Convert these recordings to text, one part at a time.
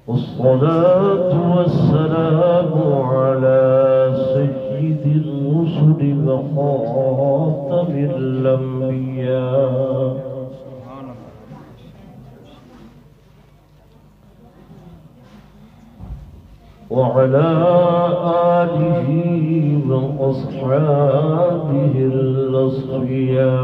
والصلاة والسلام على سيد الرسل وخاتم الأنبياء وعلى آله وأصحابه الأصفياء.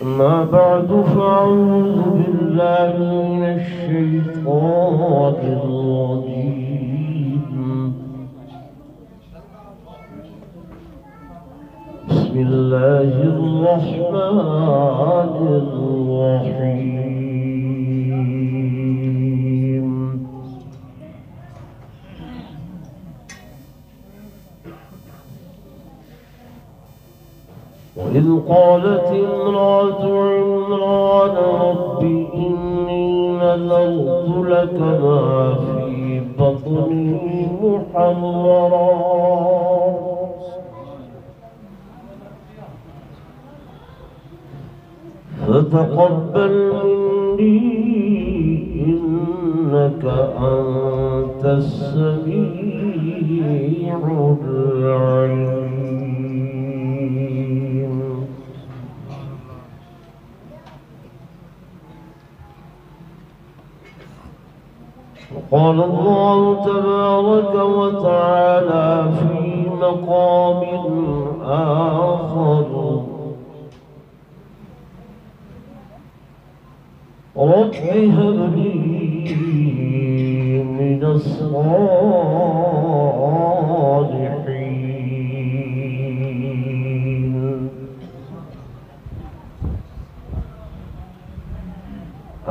أما بعد فأعوذ بالله من الشيطان الرجيم. بسم الله الرحمن الرحيم. وإذ قالت امرأة عمران رب إني نذرت لك ما في بطني محررا فتقبل مني إنك أنت السميع العليم. وقال الله تبارك وتعالى في مقام آخر رب هب لي من الصالحين.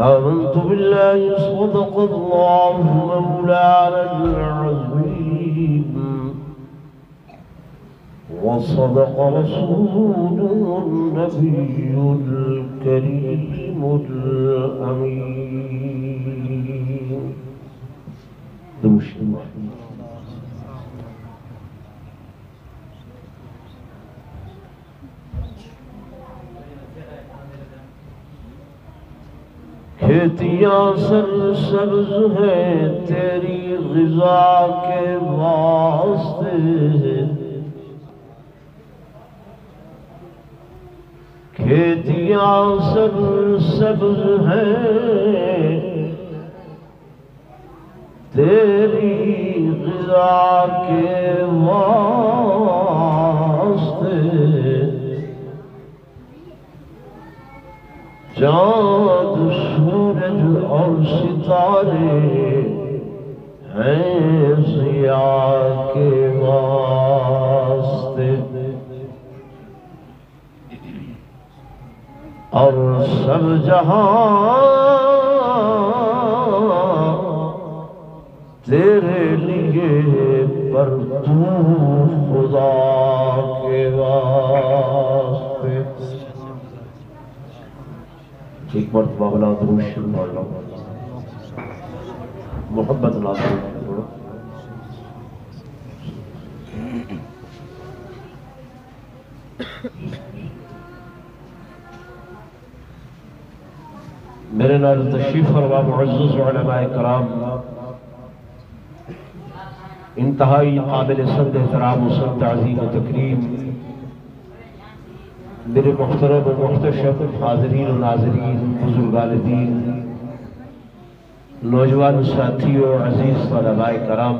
آمنت بالله صدق الله مولانا العظيم وصدق رسوله النبي الكريم الأمين. کھیتیاں سرسبز ہیں تیری غذا کے واسطے، کھیتیاں سرسبز ہیں تیری غذا کے واسطے، چاند سورج اور ستارے ہیں ضیاء کے واسطے، اور سب جہاں تیرے لیے پر تو خدا کے واسطے. ایک مرتبہ بلا درود شریف پڑھ لو، محبت لازم پڑھو. میرے نال تشریف فرما معزز علماء کرام، انتہائی قابل سند احترام و سند تعظیم و تکریم، میرے محترم و محتشم حاضرین و ناظرین، بزرگان دین، نوجوان ساتھیوں، عزیز طلباء کرام،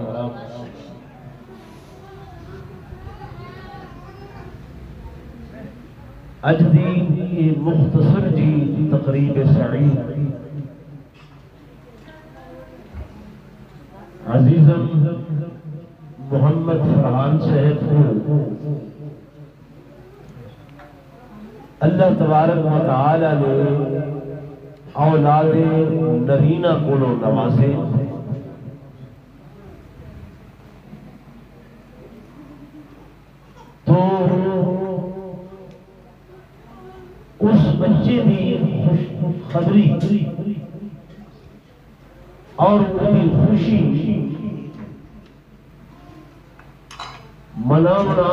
اج دی مختصر جی تقریب سعید عزیزم محمد فرحان صاحب کو اللہ تبارک و تعالی نے اولاد نرینہ کو نوازے. تو اس بچے کی خبری اور ان کی خوشی منامنا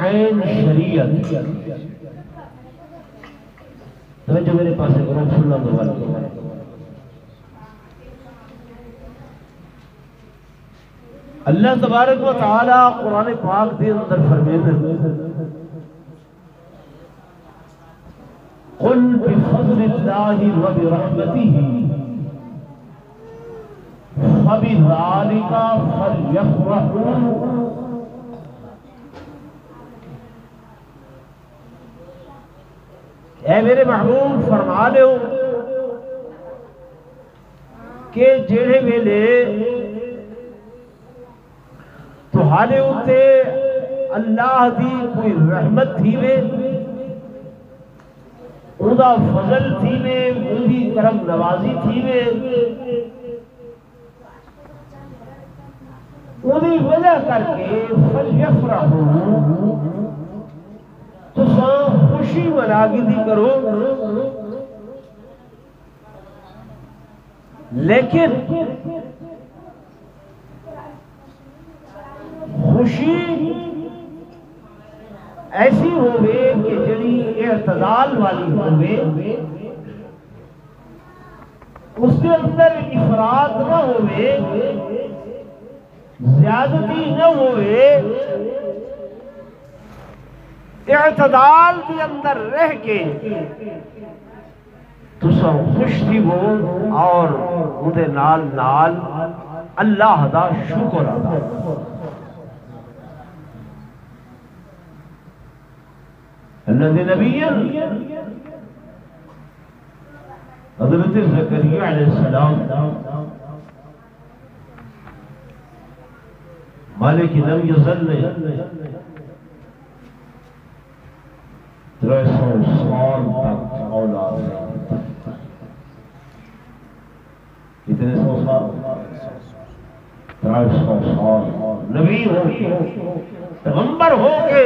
عین شریعت توجہ میرے پاس کرو سننا دو والا اللہ تبارک و تعالی قرآن پاک دے اندر فرمیندے قل بفضل اللہ و برحمتہ فبذالک فلیفرحوا اے میرے محبوب فرما لے کہ جڑے ویلے تہاڈے اُتے اللہ دی کوئی رحمت تھی وے اُدا فضل تھی وے اُندی کرم نوازی تھی وے اُدی وجہ کر کے فلیفرحوا تساں خوشی مناگی دی کرو لیکن خوشی ایسی ہوئے کہ جڑی اعتدال والی ہوئے اس کے اندر افراط نہ ہوئے زیادتی نہ ہوئے اعتدال کے اندر رہ کے تسا خوش تھی وہ اور مدے نال نال اللہ دا شکر ادا الذي نبيا حضرت زکریا علیہ السلام مالک لم یزل 300 سال تک اولاد کتنے سو سال 300 سال نبی ہو کے پیغمبر ہو کے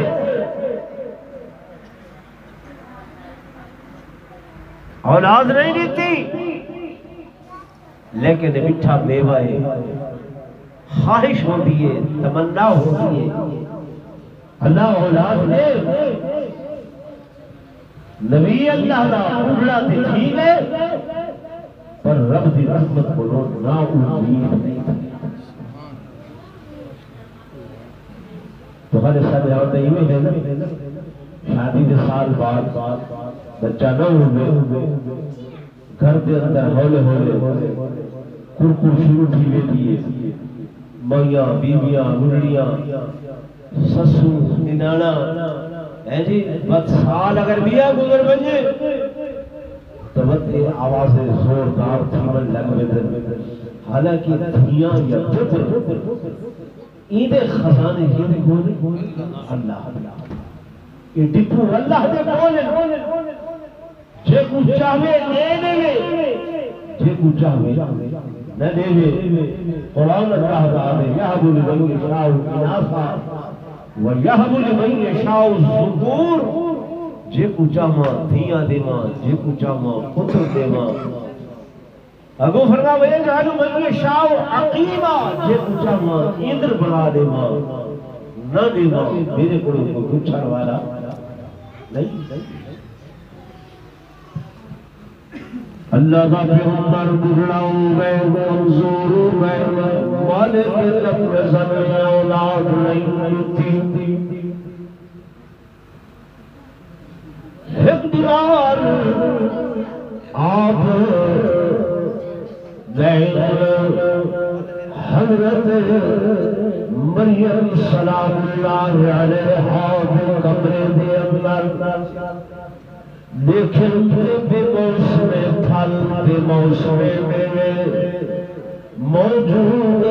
اولاد نہیں دیتی لیکن میٹھا میوہ ہے خواہش ہوتی ہے تمنا ہوتی ہے اللہ اولاد دے نبی اللہ دا اڑا تے ٹھیک ہے پر رب دی رحمت کو نہ امید نہیں تو ہر سال ہوتا ہی ہے شادی کے سال بعد بچہ نہ ہوئے گھر دے اندر ہولے ہولے کرکر شروع تھی لیتی ہے مائیاں بیویاں منڑیاں سسو ننانا ہے جی بس سال اگر بیا گزر بنجے تو بس آوازیں زوردار تھیمن لگ میں حالانکہ دھیاں یا پتر عید خزانے ہی کون اللہ یہ ٹپو اللہ دے بولے جے کو چاہوے لے دے جے کو چاہوے نہ دے قرآن اللہ تعالی یہب لمن یشاء اناثا ویہب لمن یشاء الذکور جے کو چاہواں دھیاں دیواں جے کو چاہواں پتر دیواں اگو فرما ویجعل من یشاء عقیما جے کو چاہواں ایندر بنا دیواں نہ دیواں میرے کو پوچھن والا نہیں اللہ کا پیغمبر گزراؤ گئے منظور گئے مالک لب نظر اولاد نہیں ہوتی اقتدار آپ حضرت مریم سلام اللہ علیہا کمرے دے اندر لیکن بے موسم پھل بے موسم میوے موجود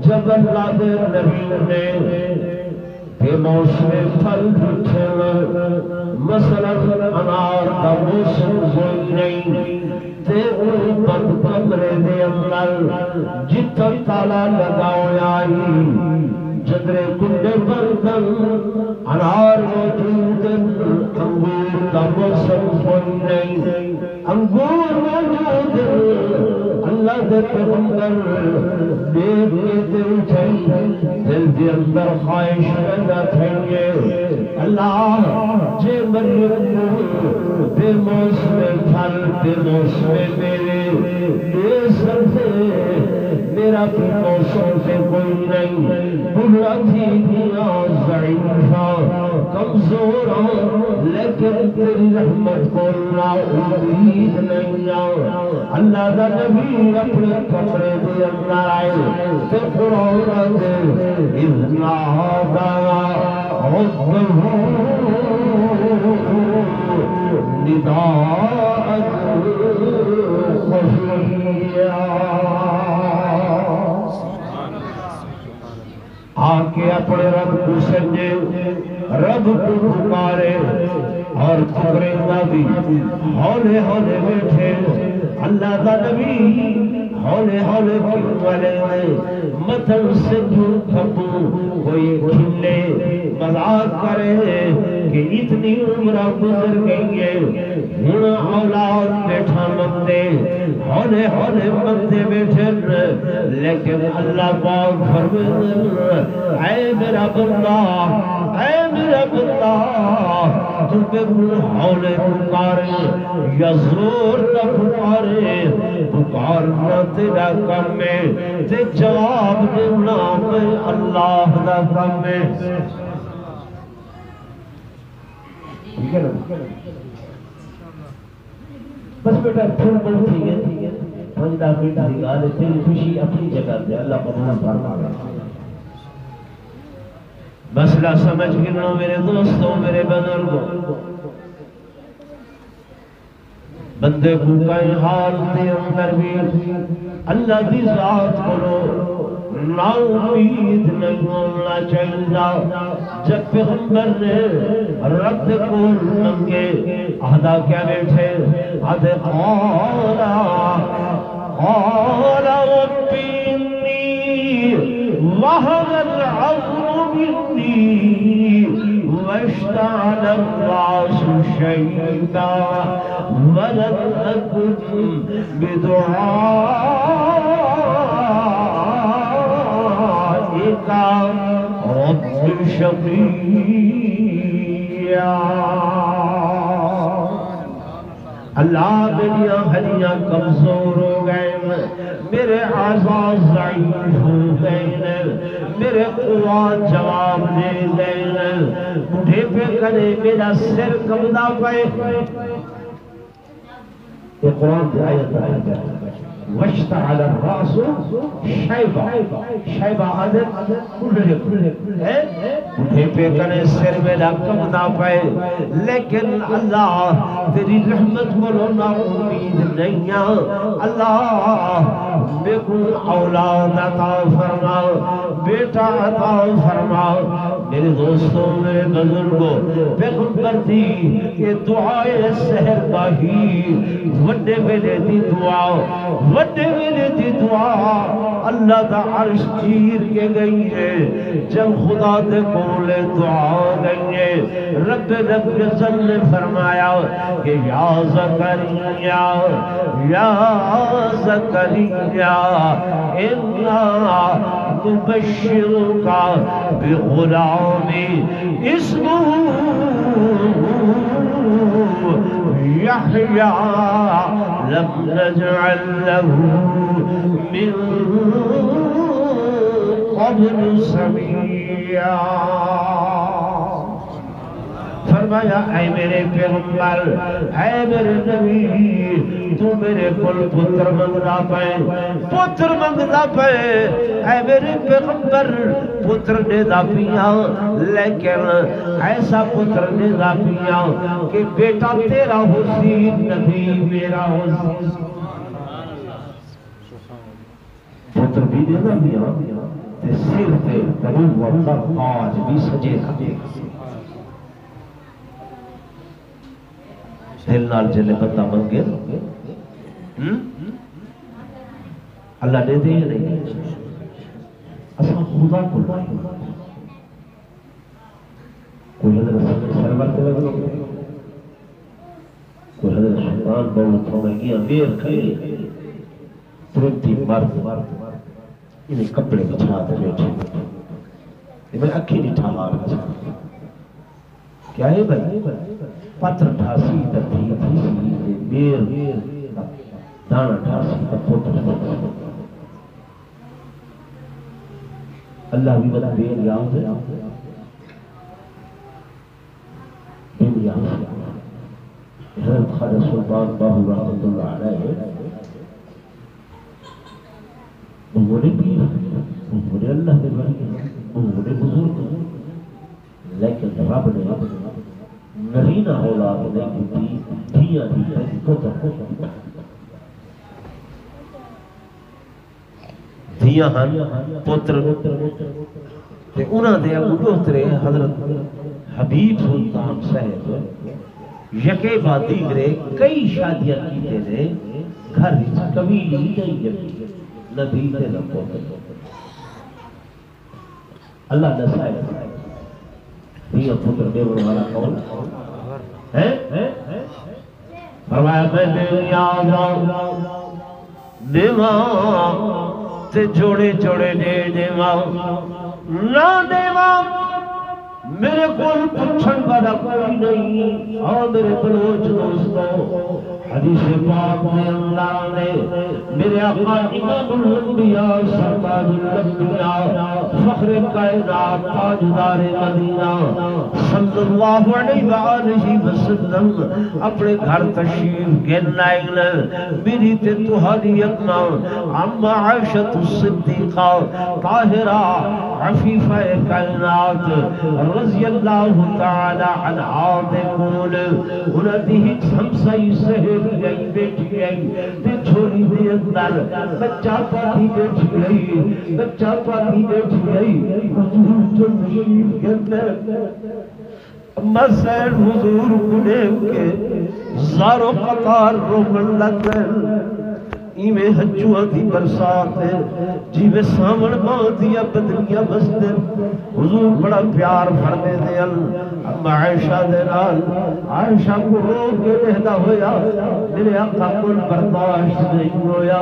جب اللہ دے نبی نے بے موسم پھل بٹھے مثلا انار کا موسم کوئی نہیں تے ان بند کمرے دے اندر جتنا تالا لگاؤ آئی جدرے کنڈے بردن انار موجود انگور کا موسم کوئی نہیں انگور موجود اللہ دے پیغمبر پیغمبر دیکھ کے دل تھئی دل دے اندر خواہش پیدا تھئی اللہ جے مریم دے موسم پھل دے موسم میرے دے سکتے میرا بھی موسم سے کوئی نہیں بڑھا تھی دیا ضعیفہ کمزور لیکن تیری رحمت کو نا امید نہیں اللہ دا نبی اپنے کمرے دے اندر آئے تے قرآن دے اذ نادا ربہ نداء خفیہ آکے اپنے رب کو سجے رب کو پکارے اور پکرے بھی ہولے ہولے بیٹھے اللہ دا نبی ہولے ہولے والے مطلب سے دور کھپو کوئی کھلے مذاق کرے کہ اتنی عمرہ گزر گئی ہے ہن اولاد بیٹھا مندے ہولے ہولے مندے بیٹھے لیکن اللہ پاک فرمائے اے میرا بندہ اے میرا بندہ تو بے ہولے پکارے یا زور نہ پکارے پکارنا تیرا کم ہے تے جواب دینا اللہ دا کم ہے ٹھیک ہے نا بس بیٹا پھر بہت ٹھیک ہے پنجدہ منٹ کی گال ہے تیری خوشی اپنی جگہ دے اللہ قبول فرمائے مسئلہ سمجھ گرنا میرے دوستوں میرے بزرگوں بندے کو کئی حال دے اندر بھی اللہ دی ذات کرو نا امید نہیں ہونا چاہیے جب پیغمبر نے رب کو منگے عہدہ کیا بیٹھے عہدہ قولا ربی انی وہن العظم منی واشتعل الراس شیبا ولم أكن بدعائك رب شقيا اللہ میری ہڈیاں کمزور ہو گئے میرے اعضاء ضعیف ہو گئے میرے قوات جواب دے گئے مجھے پہ کرے میرا سر کمدا پائے یہ قرآن کی آیت ہے واشتعل الراس شیبا شیبا عدد کھلے مجھے پہ کرے سر میرا کمدا پائے لیکن اللہ تیری رحمت کو نا امید نہیں اللہ بے کو اولاد عطا فرما بیٹا عطا فرما میرے دوستوں میرے بزرگوں پیغمبر دی کہ دعائے سحر کا ہی وڈے ویلے دی دعا وڈے ویلے دی دعا اللہ دا عرش چیر کے گئی ہے جب خدا دے کولے دعا گئی ہے رب عزت نے فرمایا کہ یا زکریا انا نبشرک بغلام اسمه یحییٰ لم نجعل له من قبل سميا فرمایا اے میرے پیغمبر اے میرے نبی تو میرے کل پتر منگدا پے اے میرے پیغمبر پتر نے دا پیا لیکن ایسا پتر نے دا پیا کہ بیٹا تیرا حسین نبی میرا حسین پتر بھی دے دا پیا تے سر تے نبوت دا تاج بھی سجے گا دل نال جلے بندہ منگے اللہ دے دے نہیں اساں خدا کو کوئی حضرت سرور تے لگو کوئی حضرت سلطان بہت ہوگا گیا بیر کھلی ترنتی مرد انہیں کپڑے بچھا دے بیٹھے میں اکھی نہیں ٹھا مار رہا کیا ہے بھائی پتر ڈھاسی تھی بیر دانا ڈھاسی تھی اللہ بھی بتا بیر یاد ہے بیر یاد ہے حضرت خواجہ سلطان باہو رحمۃ اللہ علیہ بڑے پیر بڑے اللہ کے بڑے بڑے بزرگ لیکن رب نے نرینہ اولاد نہیں دی دھیاں دی پتر دھیاں ہن پتر تے انہاں دے اگوں دوترے حضرت حبیب سلطان صاحب یکے بعد دیگرے کئی شادیاں کیتے نے گھر وچ قبیلی نہیں جمی نبی تے نہ پتر اللہ نے صاحب یہ پتر دیون والا کون ہے فرمایا میں دنیا دیواں تے جوڑے جوڑے دے دیواں نہ دیواں میرے کول پوچھن والا کوئی نہیں اور میرے بلوچ دوستو حدیث پاک میں اللہ نے میرے آقا امام الانبیاء سرتاج الانبیاء فخر کائنات تاجدار مدینہ صلی اللہ علیہ وآلہ وسلم اپنے گھر تشریف گن لائے میری تے تہاڈی اپنا اما عائشہ الصدیقہ طاہرہ عفیفہ کائنات رضی اللہ تعالی عنہا دے کول انہاں دی ہک ہمسائی سہیلی آئی بیٹھی آئی تے چھوڑی دے اندر بچہ پاتی بیٹھی آئی بچہ پاتی بیٹھی آئی حضور جو تشریف گندے مسیر حضور کو دیکھ کے زارو قطار رومن لگ گئے ایویں ہجوہ دی برسات ہے جیویں سامن ماں دیا بدلیاں بستے حضور بڑا پیار فرمے دے اما عائشہ دے نال عائشہ کو رو کے لہدا ہویا میرے آقا کو برداشت نہیں ہویا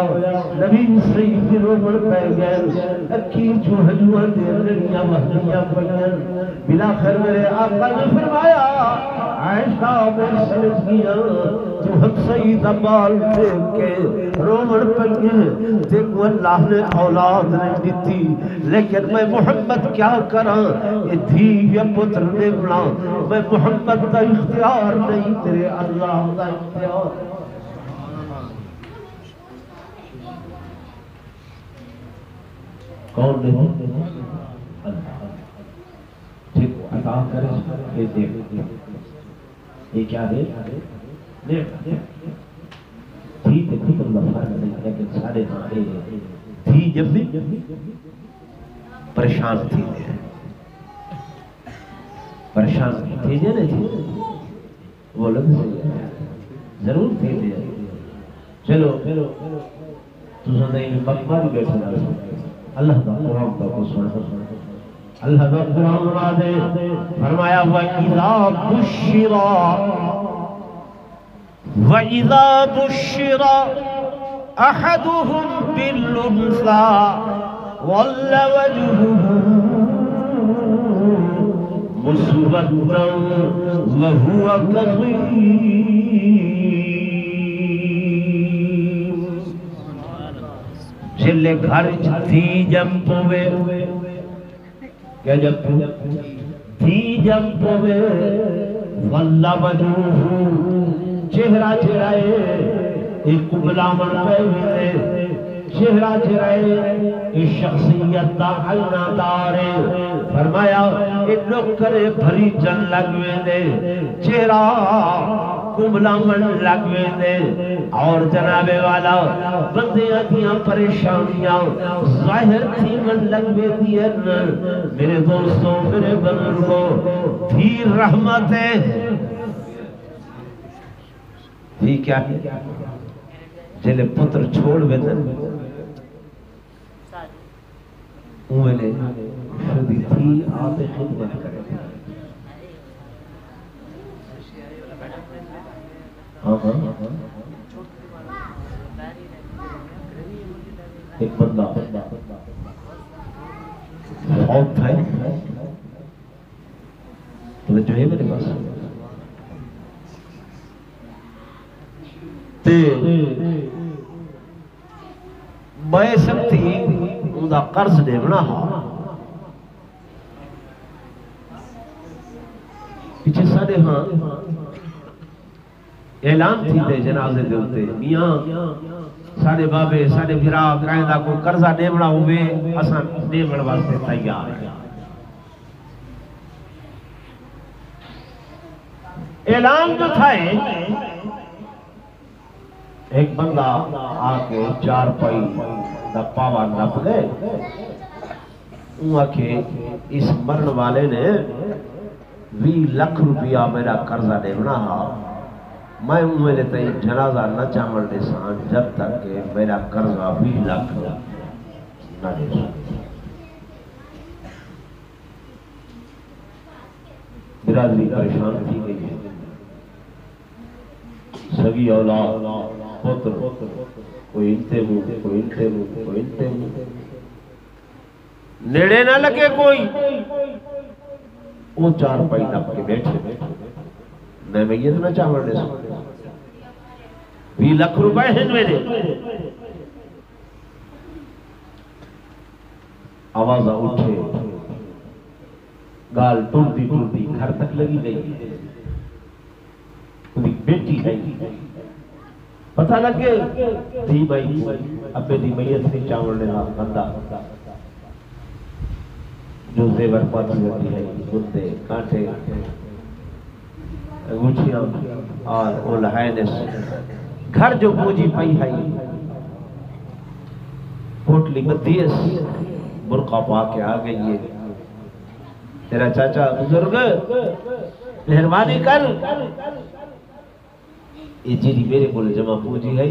نبی سید رومن پہ گئے اکھی جو ہجوہ دے لڑیاں وحدیاں پڑھیں بلا خیر میرے آقا نے فرمایا عائشہ میں سمجھ گیا تو حق سید بال دیکھ کے رومن پڑھیں دیکھو اللہ نے اولاد نہیں دیتی لیکن میں محمد کیا کراں یہ دھی یا پتر نے بنا میں محمد کا اختیار نہیں تیرے اللہ کا اختیار کون نہیں اللہ دیکھو عطا کرے یہ دیکھ یہ کیا دے دیکھ تھی تے خود اللہ فرق نہیں لیکن سارے مانے تھی جب بھی پریشان تھی دے پریشان تھی جے نہیں تھی وہ لگ سے ضرور تھی دے چلو تو سنے میں مقبر بیٹھے نہ اللہ دا قرآن کا کو سن اللہ دا قرآن را دے فرمایا وَإِذَا بُشِّرَا وَإِذَا بُشِّرَ أَحَدُهُمْ بِالْأُنثَىٰ ظَلَّ وَجْهُهُ مُسْوَدًّا وَهُوَ كَظِيمٌ جلے گھر تھی جم پوے کیا جم پوے تھی جم پوے ظَلَّ وَجْهُهُ چہرہ چہرائے ایک قبلہ من پہ ہوئے چہرہ چہرائے ایک شخصیت دا علنا دارے فرمایا ایک لوگ کرے بھری جن لگوے دے چہرہ قبلہ من لگوے دے اور جناب والا بندیاں دیاں پریشانیاں ظاہر تھی من لگوے دیئے میرے دوستوں میرے بزرگوں تھی رحمت ہے یہ کیا ہے جلے پتر چھوڑ بیدن اوہلے شدی تھی آتے خدمت کرے ایک بندہ فوت تھا تو جو ہے میرے پاس میں سکتی ان کا قرض دینا ہاں پیچھے سارے ہاں اعلان تھی دے جنازے دے ہوتے میاں سارے بابے سارے بھرا قائدہ کو قرضہ دینا ہوئے اساں دینا واسطے تیار ہے اعلان جو تھا ایک بندہ آکے 4 پائی دا پاوا نپ گئے وہاں کہ اس مرن والے نے 20 لاکھ روپیہ میرا قرضہ دینا ہاں میں میرے تئیں جنازہ نہ چاول دے سان جب تک کہ میرا قرضہ 20 لاکھ نہ دے سان برادری پریشان تھی گئی ہے سگی اولاد پتر کوئی انتے مو کوئی انتے مو کوئی انتے مو نیڑے نہ لگے کوئی وہ 4 پائی نپ کے بیٹھے میں یہ نہ چاول دے سکتا 20 لاکھ روپے ہیں میرے آوازہ اٹھے گال ٹوٹی ٹوٹی گھر تک لگی گئی انہی بیٹی ہے پتہ لگے دی بھائی ابے دی میت سے چاول لینا بندہ جو زیور پاتی ہوتی ہے گردے کانٹے انگوچھیاں اور وہ لہائنس گھر جو پوجی پائی ہے پوٹلی بدیس برقع پا کے آ گئی ہے تیرا چاچا بزرگ مہربانی کر یہ جیری میرے کو جمع پوجی ہے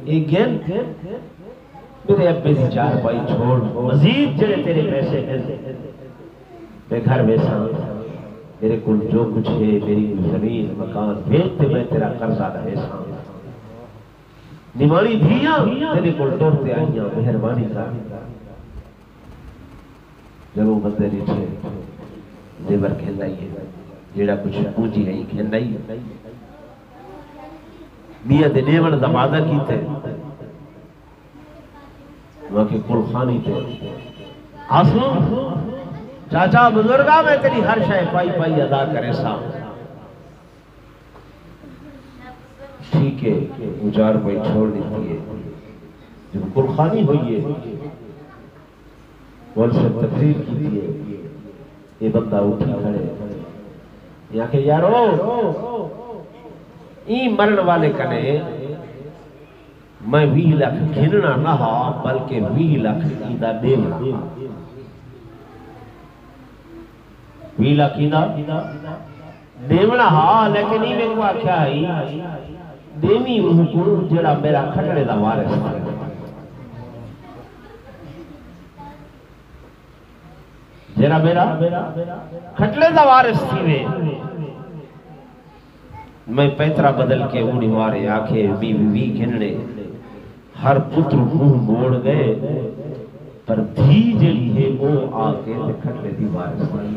ایک گین میرے ابے دی 4 پائی چھوڑ مزید جڑے تیرے پیسے ہیں میں گھر ویسا میرے کو جو کچھ ہے میری زمین مکان بھیجتے میں تیرا قرضہ رہے سا نمانی دھیاں تیرے کو ٹوڑتے آئیاں مہربانی کر جب وہ بندے نیچے زیور کھیلائی ہے جیڑا کچھ پوجی ہے کھیلائی ہے میاں دے نیمن زمادہ کی تھے وہاں کے کل خانی تھے آسو چاچا بزرگا میں تیری ہر شاہ پائی پائی ادا کرے سا ٹھیک ہے وہ 4 پائی چھوڑ دیتی ہے جب کل خانی ہوئی ہے وہ سے تقریر کی تھی یہ بندہ اٹھی کھڑے یا کہ یارو این مرن والے کنے میں 20 لاکھ گھننا نہ ہا بلکہ 20 لاکھ ایدہ دیونا 20 لاکھ ایدہ دیونا ہا لیکن ہی میں کو آکھا ہے دیمی حکم جڑا میرا کھٹڑے دا وارث ہے جڑا میرا کھٹڑے دا وارث تھی میں پیترا بدل کے اوڑی وارے آکھے بی گھنڑے ہر پتر منہ موڑ گئے پر دھی جڑی ہے وہ آکے کھٹڑے دی وارث تھی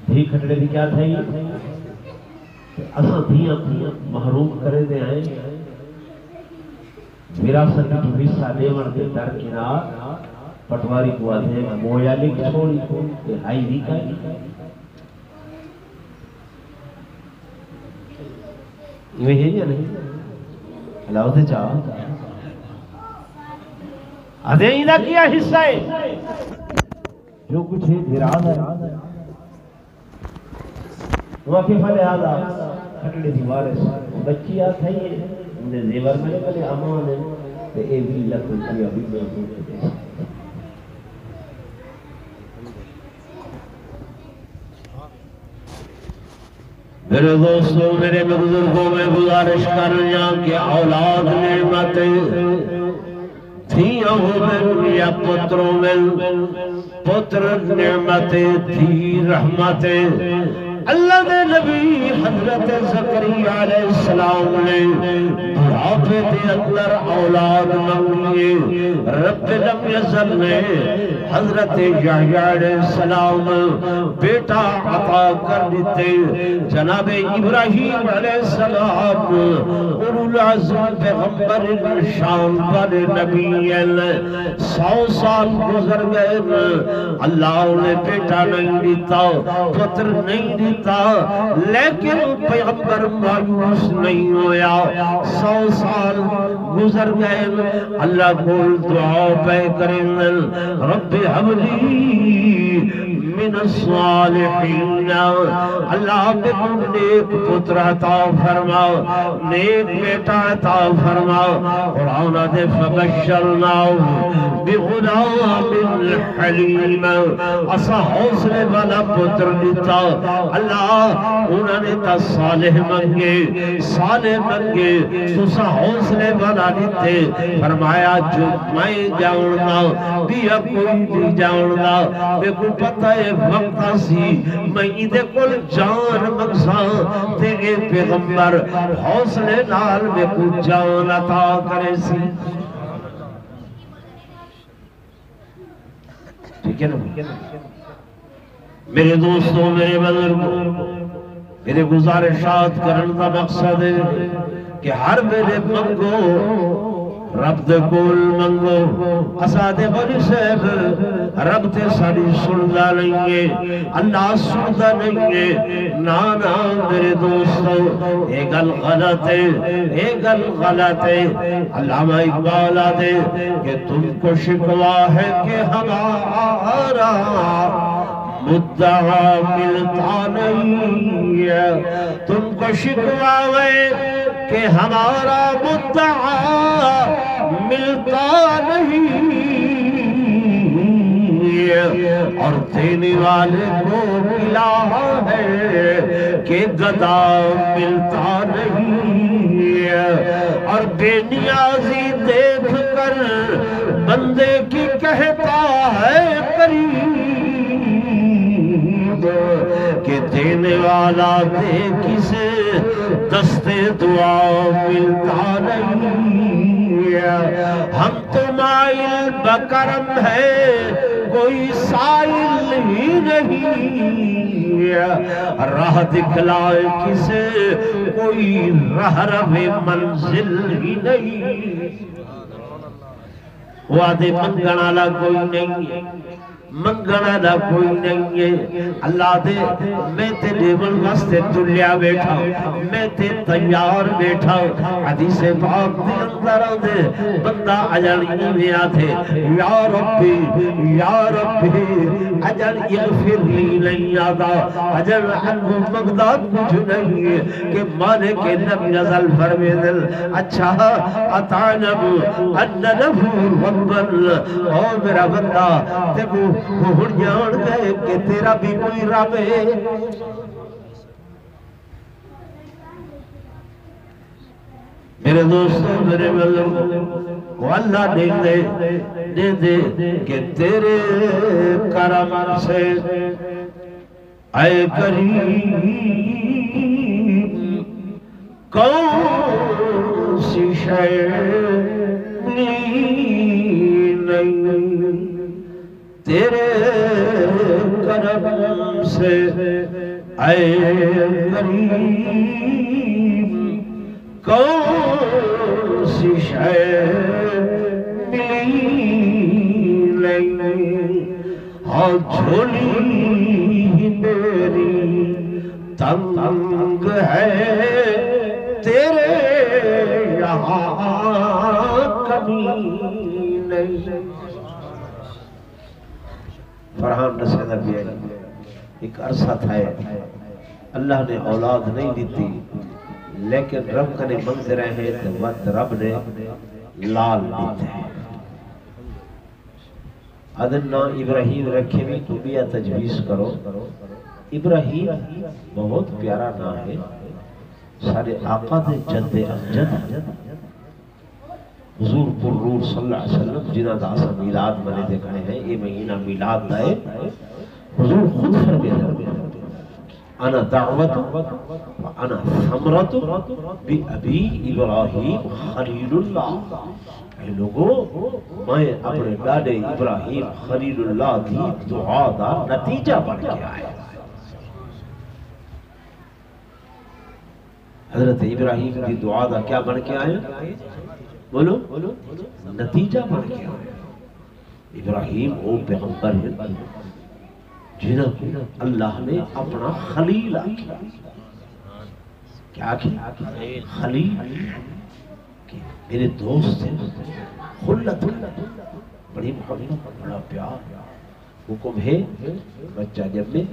دھی کھٹڑے دی کیا تھا یہ اساں دھیاں محروم کرے دے آئیں وراثت کی حصہ دیوڑ کے درکنار پٹواری کو آدھے مویا لکھ چھوڑی کہ ہائی دی کھائی یہ ہے یا نہیں اللہ سے چاہ آدھے ایدہ کیا حصہ ہے جو کچھ ہے دھراز ہے واقعی فلے آدھا کھٹڑے دیوارے بچی آت ہے یہ انہیں زیور میں کلے امان ہے کہ اے بھی لکھ کیا بھی میں میرے دوستوں میرے بزرگوں میں گزارش کر رہا کہ اولاد نعمتیں تھیاں ہوئے یا پتروں میں پتر نعمتیں تھی رحمتیں اللہ دے نبی حضرت زکریا علیہ السلام نے بڑھاپے دے اندر اولاد منگی، رب لم یزل نے حضرت یحییٰ علیہ السلام بیٹا عطا کر دیتے۔ جناب ابراہیم علیہ السلام اولو العزم پیغمبر شان پر نبی، 100 سال گزر گئے، اللہ انہیں بیٹا نہیں دیتا، پتر نہیں دیتا، لیکن پیغمبر مایوس نہیں ہویا۔ 100 سال گزر گئے، اللہ کو دعا پہ کریں، رب حبلی من الصالحین، اللہ بکو نیک پتر عطا فرما، نیک بیٹا عطا فرما۔ قرآن دے فبشرناہ بغلام حلیم، اسا حوصلے والا پتر دیتا۔ اللہ انہوں نے تا صالح منگے، صالح منگے، تسا حوصلے والا دیتے۔ فرمایا جو میں جاؤں گا بیا کوئی نہیں جاؤں گا، میں کو پتہ ہے وقت سی میں ادھے کل جان مقصان تیرے پیغمبر حوصلے نال میں کو جان عطا کرے سی۔ ٹھیک ہے نا میرے دوستوں، میرے بزرگوں، میرے گزارشات کرنے کا مقصد ہے کہ ہر میرے منگو رب دے کول منگو، اسادے بڑی صاحب رب تے ساری سندا نہیں ہے، اللہ سندا نہیں ہے۔ نانا میرے دوستو ایک گل غلط ہے، ایک گل غلط ہے۔ علامہ اقبال آدھے کہ تم کو شکوا ہے کہ ہمارا مدعا ملتا نہیں ہے، تم کو شکوا ہے کہ ہمارا مدعا ملتا نہیں، اور دینے والے کو ملا ہے کہ گدا ملتا نہیں، اور بے نیازی دیکھ کر بندے کی کہتا ہے قریب، کہ دینے والا دے کسے دستے دعا ملتا نہیں۔ ہم تو مائل بکرم ہے کوئی سائل ہی نہیں، راہ دکھلائے کسے کوئی رہرو منزل ہی نہیں۔ وعدے منگنا لا کوئی نہیں ہے، منگنا دا کوئی نہیں ہے۔ اللہ دے میں تے دیول واسطے تلیا بیٹھا، میں تے تیار بیٹھا۔ حدیث پاک دے اندر دے بندہ اجل میں آتے، یا ربی یا ربی اجل اغفر لی نہیں آتا، اجل عنہ مقدار کچھ نہیں ہے کہ مالک نبی نزل فرمے دل اچھا اتعنب ان نفور ربن، او میرا بندہ دیکھو وہ جان گئے کہ تیرا بھی کوئی رب ہے۔ میرے دوستوں، میرے بزرگوں، اللہ دے دے کہ تیرے کرم سے اے کریم کون سی شے نہیں، تیرے کرم سے اے کریم کون سی شے ملی نہیں، ہاں جھولی میری تنگ ہے تیرے یہاں کمی نہیں۔ فرحان نصیر نبی ایک عرصہ تھا، اللہ نے اولاد نہیں دیتی لیکن رب کنے منگتے رہے تو وقت رب نے لال دیتے ہیں۔ ادنا ابراہیم رکھے بھی تو بھی تجویز کرو۔ ابراہیم بہت پیارا نام ہے، سارے آقا دے جد امجد حضور پر روح صلی اللہ علیہ وسلم جنہ دا سا میلاد منے دیکھنے ہیں، یہ مہینہ میلاد دائے حضور خود فرمے انا دعوت انا ثمرت بابی ابراہیم خلیل اللہ. اے لوگو میں اپنے ڈاڈے ابراہیم خلیل اللہ دی دعا دا نتیجہ بن کے آیا. حضرت ابراہیم دی دعا دا کیا بن کے آیا؟ بولو نتیجہ بن کے آیا. ابراہیم وہ پیغمبر ہے جنہوں کو اللہ نے اپنا خلیل آکھا. کیا کیا؟ خلیل. میرے دوست ہیں، خلت، بڑی محبت، بڑا پیار. حکم ہے بچہ جب میں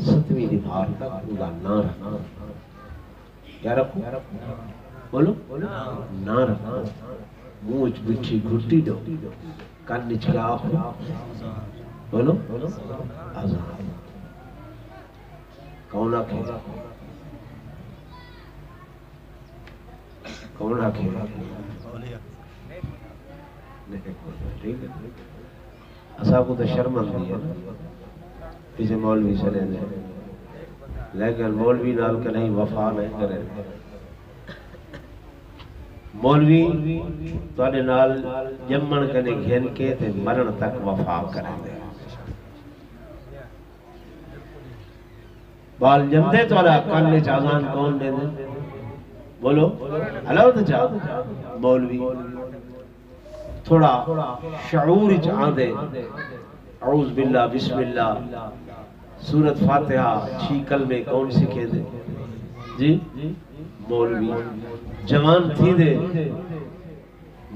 7ویں نبھار تک خدا نہ رکھنا. کیا رکھو؟ بولو نہ رکھنا. منہ بچھی گھٹی دو، کان کیا آخو؟ بولو آزاد. کون آکھے؟ کون آکھے؟ اصحاب کو تو شرم آتی ہے پیچھے مولوی چلے جائے، لیکن مولوی نال کے نہیں وفا نہیں کرے. مولوی تواڈے نال جمن کنے گھن کے تے مرن تک وفا کریں دے. بال جمدے تواڈا کان وچ اذان کون دے دے؟ بولو ہلو تو چاہ. مولوی تھوڑا شعور وچ آندے اعوذ باللہ بسم اللہ سورت فاتحہ 6 کلمے کون سکھے دے؟ جی مولوی. جوان تھی دے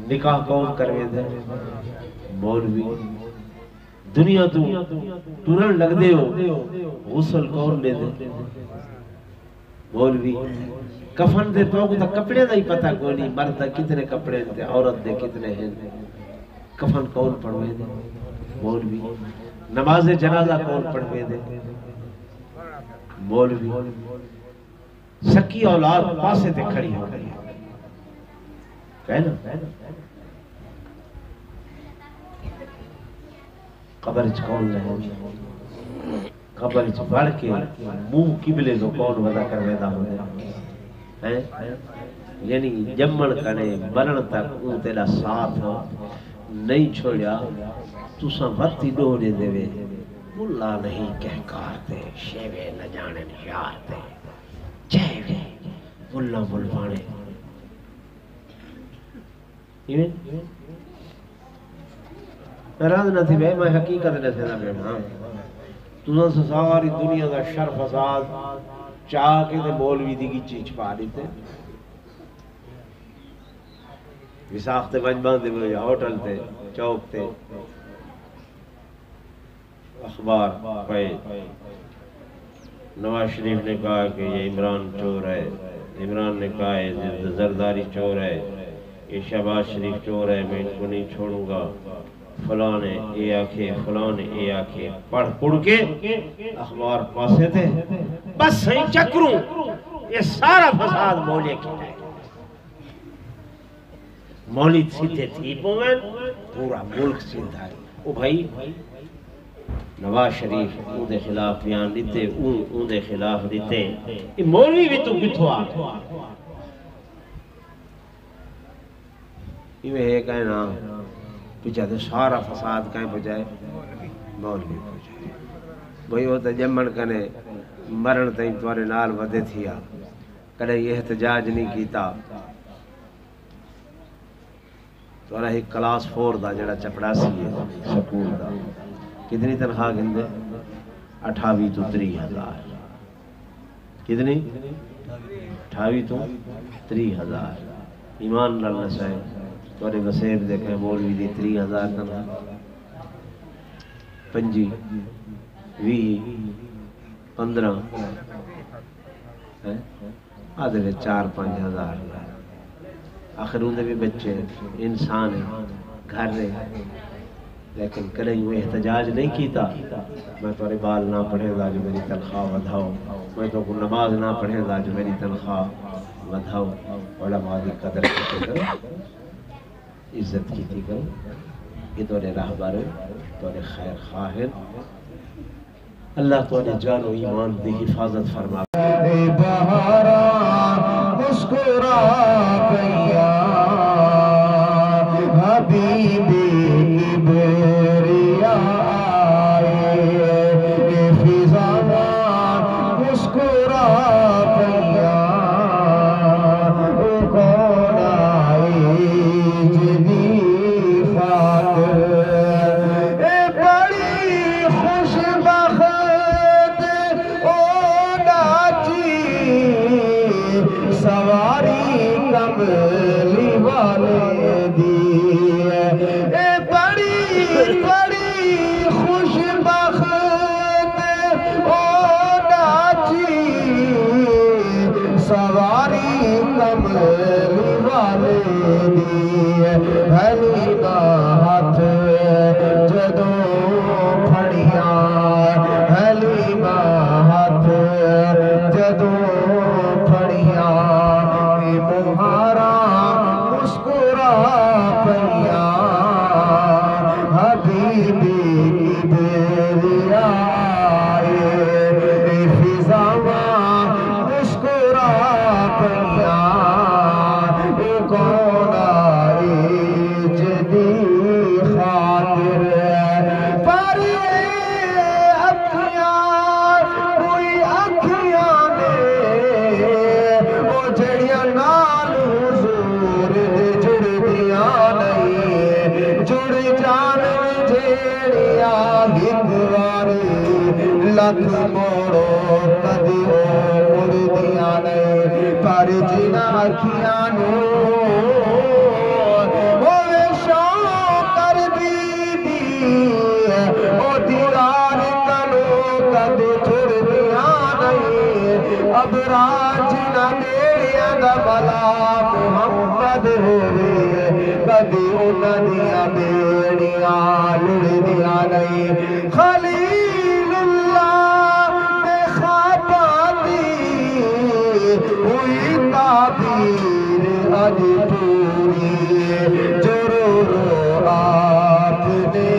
نکاح کون کروے دے؟ مولوی. دنیا تو ٹورن لگ دے ہو غسل کون لے دے؟ مولوی. کفن دے تو تا کپڑے دا ہی پتہ کوئی نہیں، مرد کتنے کپڑے دے، عورت دے کتنے ہیں. کفن کون پڑھوے دے؟ مولوی. نماز جنازہ کون پڑھوے دے؟ مولوی. سکی اولاد پاسے تے کھڑی ہو گئی کہنا قبر کون لے؟ قبر بڑھ کے منہ قبلے تو کون ودا کر ویدا ہو ہے؟ یعنی جمن کنے مرن تک اون تیرا ساتھ نہیں چھوڑیا. تساں وقتی ڈوڑے دے وے ملا نہیں کہکار دے شیوے نہ جانن یار دے چہوے ملا ملوانے. ناراض نہ تھی بھائی، میں حقیقت نے سنا پہ ہاں. تساں سے ساری دنیا دا شر فساد چاہ کے تے مولوی دی کی چیز پا دیتے. وساختے بنجبان دے ہوئے ہوٹل تے چوک تے اخبار پہ نواز شریف نے کہا کہ یہ عمران چور ہے، عمران نے کہا ہے زرداری چور ہے، یہ شہباز شریف چور ہے، میں ان کو نہیں چھوڑوں گا. فلاں نے اے آکھے، فلاں نے اے آکھے. پڑھ پڑھ کے اخبار پاسے تھے بس صحیح چکروں یہ سارا فساد مولے کی ہے. مولی سیدھے تھی پویں پورا ملک سیدھا ہے. او بھائی نواز شریف اون دے خلاف بیان دیتے، اون دے خلاف دیتے. یہ مولوی بھی تو کتھوں آ یہ ہے کہنا پیچھا تو سارا فساد کہیں بجائے مولوی بجائے. بھئی وہ تو جمن کنے مرن تئیں توارے نال ودے تھیا کدے یہ احتجاج نہیں کیتا. توارا ایک کلاس 4 دا جڑا چپڑاسی ہے سکول دا کتنی تنخواہ گندے؟ 28 تو 30,000. کتنی؟ 28 تو 30,000. ایمان نال نسائے توارے وسیب دیکھیں مولوی دی 30,000 تنخواہ 25 20 15 آدھے 4-5,000. آخر اندھے بھی بچے انسان ہیں گھر رہے لیکن کدے یوں احتجاج نہیں کیتا میں تمہارے بال نہ پڑھے گا جو میری تنخواہ ودھاؤ، میں تو کو نماز نہ پڑھے گا جو میری تنخواہ ودھاؤ. علماء دی قدر کی کرو، عزت کی کرو. یہ تمہارے راہبر تمہارے خیر خواہ ہیں. اللہ تو نے جان و ایمان دی حفاظت فرما بہارا مسکرا پیا حبیبی کبریا آئے فضا مسکرا پیا کون آئی جدی خاطر بڑی خوش بخت او ناچی سواری کملی والے دی بڑی بڑی خوش بخت او ناچی سواری کملی والے دی حلیمہ ہاتھ جدوں پھڑیاں حلیمہ ہاتھ جدوں پھڑیاں مہارا مسکرا پیا حبیبی کبریا آئے فضاواں مسکرا پیا کون آئی جدی خاطر پر اکھیاں کوئی اکھیاں نے وہ جڑیاں نال حضور دے جڑدیاں نہیں جڑ جان جیڑیاں گدواری لکھ موڑو کدی وہ مڑدیاں نہیں پر جنہ اکھیاں نو ہوئے شوق کر دی او دیدار کلو کد چھڑدیاں نہیں اب راج نہ میریاں دا بلا محمد ہوئے کدی انہاں دیاں بیڑیاں لڑدیاں نہیں خلیل اللہ دے خواباں دی ہوئی تعبیر اج پوری جو رو آپ نے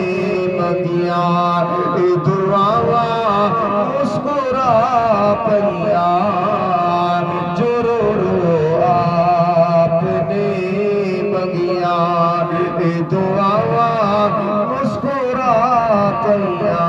منگیاں دعاواں مسکرا پیا جو رو آپ نے منگیاں دعاواں مسکرا پیا